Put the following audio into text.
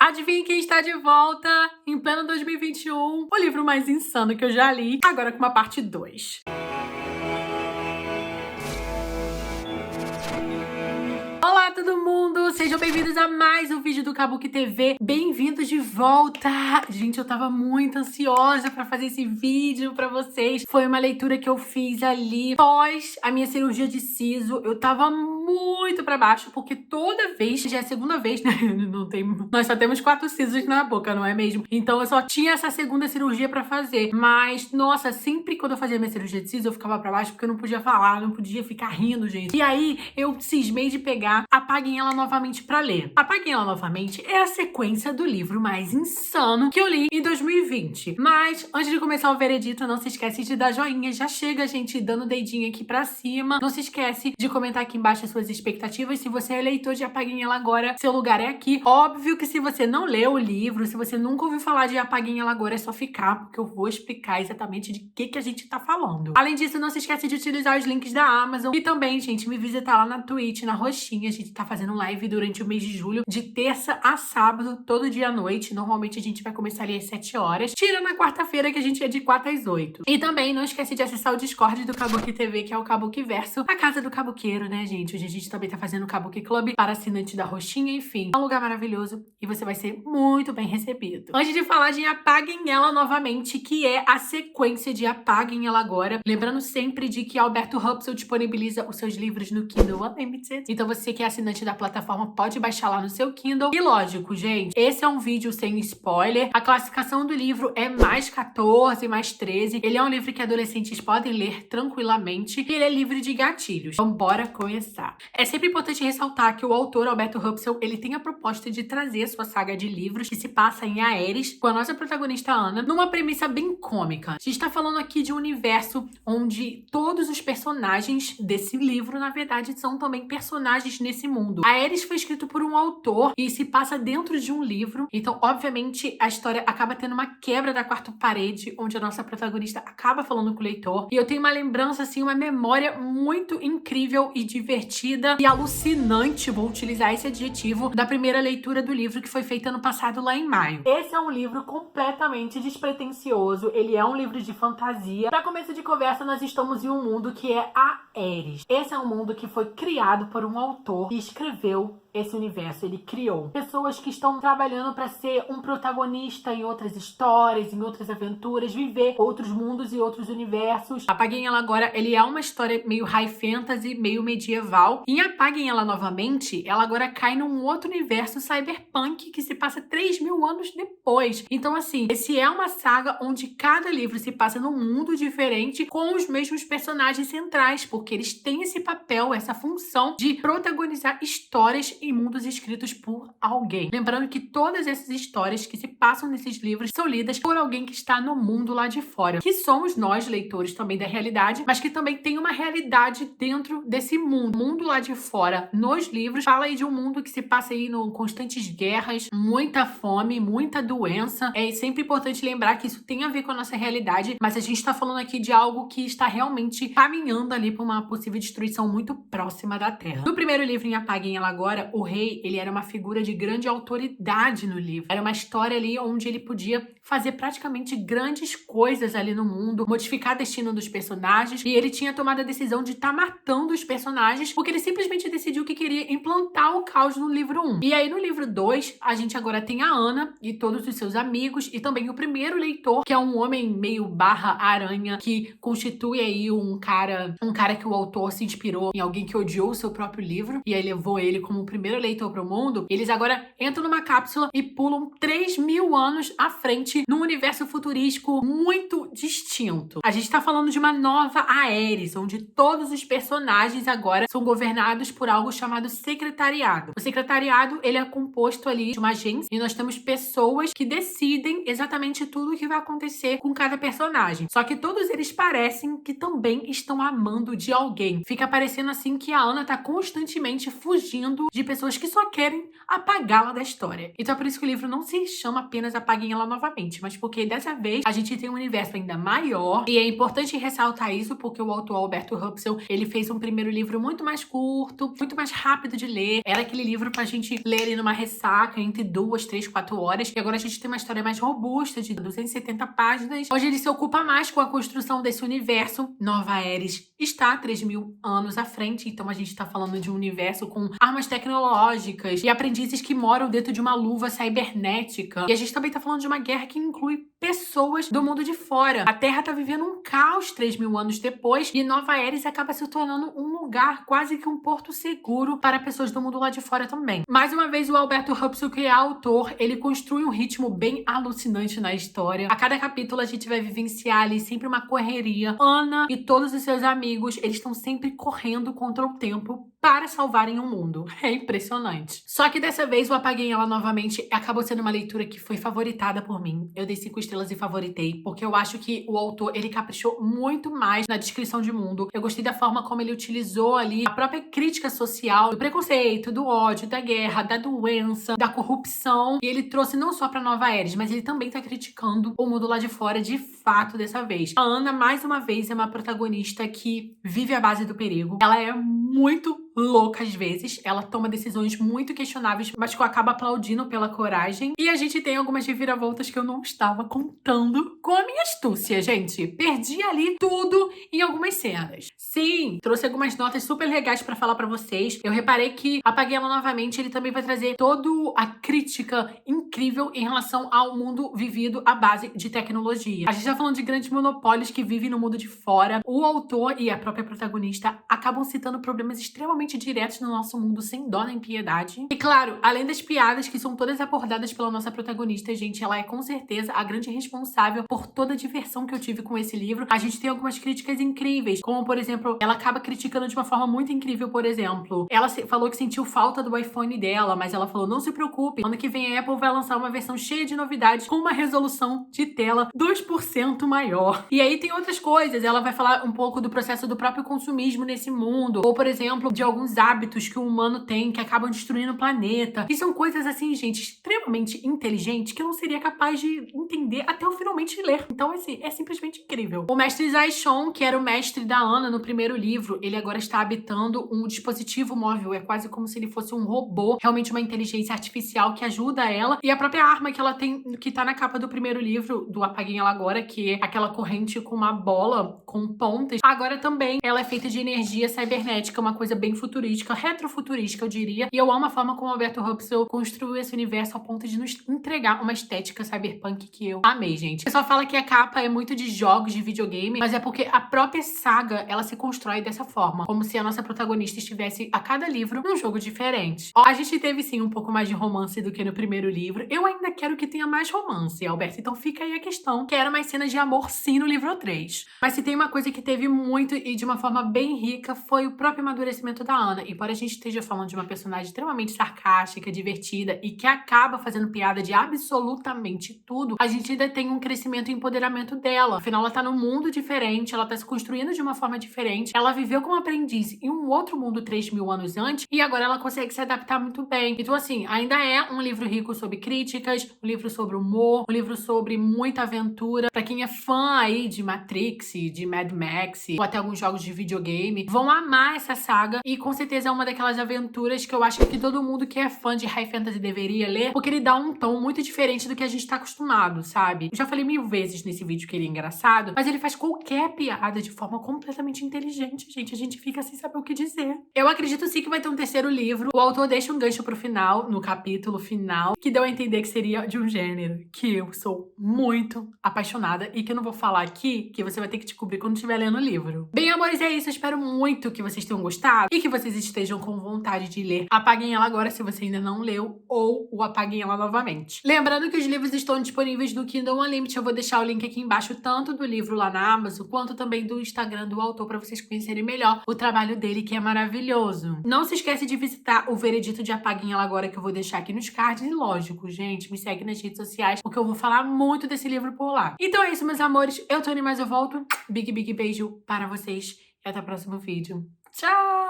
Adivinha quem está de volta em pleno 2021? O livro mais insano que eu já li, agora com uma parte 2. Olá todo mundo, sejam bem-vindos a mais um vídeo do Kabuki TV, bem-vindos de volta! Gente, eu tava muito ansiosa pra fazer esse vídeo pra vocês, foi uma leitura que eu fiz ali pós a minha cirurgia de siso, eu tava muito pra baixo, porque toda vez, já é a segunda vez, né, nós só temos 4 sisos na boca, não é mesmo? Então eu só tinha essa segunda cirurgia pra fazer, mas, nossa, sempre quando eu fazia minha cirurgia de siso, eu ficava pra baixo porque eu não podia falar, não podia ficar rindo, gente. E aí, eu cismei de pegar Apaguem Ela Novamente pra ler. Apaguem Ela Novamente é a sequência do livro mais insano que eu li em 2020. Mas, antes de começar o veredito, não se esquece de dar joinha. Já chega, gente, dando dedinho aqui pra cima. Não se esquece de comentar aqui embaixo as suas expectativas. Se você é leitor de Apaguem Ela Agora, seu lugar é aqui. Óbvio que se você não leu o livro, se você nunca ouviu falar de Apaguem Ela Agora, é só ficar, porque eu vou explicar exatamente de que a gente tá falando. Além disso, não se esquece de utilizar os links da Amazon e também, gente, me visitar lá na Twitch, na roxinha. A gente tá fazendo live durante o mês de julho, de terça a sábado, todo dia à noite. Normalmente a gente vai começar ali às 7 horas. Tira na quarta-feira, que a gente é de 4 às 8. E também não esquece de acessar o Discord do Kabuki TV, que é o Kabuki Verso, a casa do Kabuqueiro, né, gente? Hoje a gente também tá fazendo o Kabuki Club para assinante da roxinha, enfim. É um lugar maravilhoso e você vai ser muito bem recebido. Antes de falar de Apaguem Ela Novamente, que é a sequência de Apaguem Ela Agora, lembrando sempre de que Alberto Hupsel disponibiliza os seus livros no Kindle Unlimited. Então você que é assinante da plataforma pode baixar lá no seu Kindle. E lógico, gente, esse é um vídeo sem spoiler. A classificação do livro é mais 14, mais 13. Ele é um livro que adolescentes podem ler tranquilamente e ele é livre de gatilhos. Então bora começar. É sempre importante ressaltar que o autor, Alberto Hupsel, ele tem a proposta de trazer sua saga de livros que se passa em Aeres, com a nossa protagonista Ana, numa premissa bem cômica. A gente tá falando aqui de um universo onde todos os personagens desse livro, na verdade, são também personagens nesse mundo. Aeres foi escrito por um autor e se passa dentro de um livro, então, obviamente, a história acaba tendo uma quebra da quarta parede, onde a nossa protagonista acaba falando com o leitor. E eu tenho uma lembrança, assim, uma memória muito incrível e divertida e alucinante, vou utilizar esse adjetivo, da primeira leitura do livro que foi feita ano passado, lá em maio. Esse é um livro completamente despretensioso, ele é um livro de fantasia. Para começo de conversa, nós estamos em um mundo que é Aeres. Esse é um mundo que foi criado por um autor que escreveu esse universo, ele criou pessoas que estão trabalhando para ser um protagonista em outras histórias, em outras aventuras, viver outros mundos e outros universos. Apaguem Ela Agora, ele é uma história meio high fantasy, meio medieval. Em Apaguem Ela Novamente, ela agora cai num outro universo cyberpunk que se passa 3.000 anos depois. Então, assim, esse é uma saga onde cada livro se passa num mundo diferente com os mesmos personagens centrais, porque eles têm esse papel, essa função de protagonizar histórias em mundos escritos por alguém. Lembrando que todas essas histórias que se passam nesses livros são lidas por alguém que está no mundo lá de fora, que somos nós, leitores também da realidade, mas que também tem uma realidade dentro desse mundo. O mundo lá de fora, nos livros, fala aí de um mundo que se passa aí com constantes guerras, muita fome, muita doença. É sempre importante lembrar que isso tem a ver com a nossa realidade, mas a gente está falando aqui de algo que está realmente caminhando ali para uma possível destruição muito próxima da Terra. No primeiro livro, em Apaguem Ela Agora, o rei, ele era uma figura de grande autoridade no livro. Era uma história ali onde ele podia fazer praticamente grandes coisas ali no mundo, modificar o destino dos personagens, e ele tinha tomado a decisão de estar matando os personagens, porque ele simplesmente decidiu que queria implantar o caos no livro 1. E aí no livro 2, a gente agora tem a Ana e todos os seus amigos, e também o primeiro leitor, que é um homem meio barra aranha, que constitui aí um cara que o autor se inspirou em alguém que odiou o seu próprio livro, e aí levou ele como o primeiro leitor para o mundo. Eles agora entram numa cápsula e pulam 3.000 anos à frente num universo futurístico muito distinto. A gente tá falando de uma nova Aeres, onde todos os personagens agora são governados por algo chamado secretariado. O secretariado, ele é composto ali de uma agência e nós temos pessoas que decidem exatamente tudo o que vai acontecer com cada personagem. Só que todos eles parecem que também estão amando de alguém. Fica parecendo assim que a Ana tá constantemente fugindo de pessoas que só querem apagá-la da história. Então é por isso que o livro não se chama apenas Apaguem Ela Novamente, mas porque dessa vez a gente tem um universo ainda maior, e é importante ressaltar isso porque o autor Alberto Hupsel, ele fez um primeiro livro muito mais curto, muito mais rápido de ler. Era aquele livro pra gente ler ali numa ressaca entre 2, 3, 4 horas. E agora a gente tem uma história mais robusta de 270 páginas. Hoje ele se ocupa mais com a construção desse universo. Nova Ares está 3.000 anos à frente, então a gente tá falando de um universo com armas tecnológicas e aprendizes que moram dentro de uma luva cibernética. E a gente também tá falando de uma guerra que inclui pessoas do mundo de fora. A Terra tá vivendo um caos 3.000 anos depois e Nova Ares acaba se tornando um lugar, quase que um porto seguro para pessoas do mundo lá de fora também. Mais uma vez, o Alberto Hupsel, que é autor, ele construi um ritmo bem alucinante na história. A cada capítulo a gente vai vivenciar ali sempre uma correria. Ana e todos os seus amigos, eles estão sempre correndo contra o tempo para salvarem o mundo. É impressionante. Só que dessa vez, o Apaguei Ela Novamente acabou sendo uma leitura que foi favoritada por mim. Eu dei 5 estrelas e favoritei, porque eu acho que o autor, ele caprichou muito mais na descrição de mundo. Eu gostei da forma como ele utilizou ali a própria crítica social, do preconceito, do ódio, da guerra, da doença, da corrupção. E ele trouxe não só pra Nova Ares, mas ele também tá criticando o mundo lá de fora de fato dessa vez. A Ana, mais uma vez, é uma protagonista que vive à base do perigo. Ela é muito louca às vezes, ela toma decisões muito questionáveis, mas que eu acabo aplaudindo pela coragem. E a gente tem algumas reviravoltas que eu não estava contando com a minha astúcia, gente. Perdi ali tudo em algumas cenas. Sim, trouxe algumas notas super legais pra falar pra vocês. Eu reparei que Apaguei Ela Novamente, ele também vai trazer toda a crítica incrível em relação ao mundo vivido à base de tecnologia. A gente tá falando de grandes monopólios que vivem no mundo de fora. O autor e a própria protagonista acabam citando problemas extremamente diretos no nosso mundo, sem dó nem piedade. E claro, além das piadas que são todas abordadas pela nossa protagonista, gente, ela é com certeza a grande responsável por toda a diversão que eu tive com esse livro. A gente tem algumas críticas incríveis, como por exemplo, ela acaba criticando de uma forma muito incrível, por exemplo, ela falou que sentiu falta do iPhone dela, mas ela falou, não se preocupe, ano que vem a Apple vai lançar uma versão cheia de novidades com uma resolução de tela 2% maior. E aí tem outras coisas, ela vai falar um pouco do processo do próprio consumismo nesse mundo, ou por exemplo, de alguns hábitos que o humano tem que acabam destruindo o planeta. E são coisas assim, gente, extremamente inteligentes que eu não seria capaz de entender até eu finalmente ler. Então, assim, é simplesmente incrível. O mestre Zaishon, que era o mestre da Ana no primeiro livro, ele agora está habitando um dispositivo móvel. É quase como se ele fosse um robô, realmente uma inteligência artificial que ajuda ela. E a própria arma que ela tem, que tá na capa do primeiro livro, do Apaguem Ela Agora, que é aquela corrente com uma bola com pontas, agora também ela é feita de energia cibernética, uma coisa bem futurística, retrofuturística, eu diria. E eu amo a forma como o Alberto Hupsel construiu esse universo ao ponto de nos entregar uma estética cyberpunk que eu amei, gente. O pessoal fala que a capa é muito de jogos de videogame, mas é porque a própria saga, ela se constrói dessa forma, como se a nossa protagonista estivesse a cada livro num jogo diferente. Ó, a gente teve sim um pouco mais de romance do que no primeiro livro. Eu ainda quero que tenha mais romance, Alberto, então fica aí a questão. Quero mais cenas de amor sim no livro 3. Mas se tem uma coisa que teve muito e de uma forma bem rica, foi o próprio amadurecimento da Ana. E embora a gente esteja falando de uma personagem extremamente sarcástica, divertida e que acaba fazendo piada de absolutamente tudo, a gente ainda tem um crescimento e empoderamento dela. Afinal, ela tá num mundo diferente, ela tá se construindo de uma forma diferente, ela viveu como aprendiz em um outro mundo 3.000 anos antes e agora ela consegue se adaptar muito bem. Então, assim, ainda é um livro rico sobre críticas, um livro sobre humor, um livro sobre muita aventura. Pra quem é fã aí de Matrix, de Mad Max, ou até alguns jogos de videogame, vão amar essa saga e com certeza é uma daquelas aventuras que eu acho que todo mundo que é fã de High Fantasy deveria ler, porque ele dá um tom muito diferente do que a gente tá acostumado, sabe? Eu já falei 1000 vezes nesse vídeo que ele é engraçado, mas ele faz qualquer piada de forma completamente inteligente, gente. A gente fica sem saber o que dizer. Eu acredito sim que vai ter um terceiro livro. O autor deixa um gancho pro final, no capítulo final, que deu a entender que seria de um gênero que eu sou muito apaixonada e que eu não vou falar aqui, que você vai ter que descobrir quando estiver lendo o livro. Bem, amores, é isso. Eu espero muito que vocês tenham gostado e que vocês estejam com vontade de ler Apaguem Ela Agora, se você ainda não leu, ou o Apaguem Ela Novamente. Lembrando que os livros estão disponíveis no Kindle Unlimited. Eu vou deixar o link aqui embaixo, tanto do livro lá na Amazon, quanto também do Instagram do autor, para vocês conhecerem melhor o trabalho dele, que é maravilhoso. Não se esquece de visitar o veredito de Apaguem Ela Agora, que eu vou deixar aqui nos cards. E lógico, gente, me segue nas redes sociais, porque eu vou falar muito desse livro por lá. Então é isso, meus amores. Eu tô indo, mas eu volto. Big, big beijo para vocês. E até o próximo vídeo. Tchau!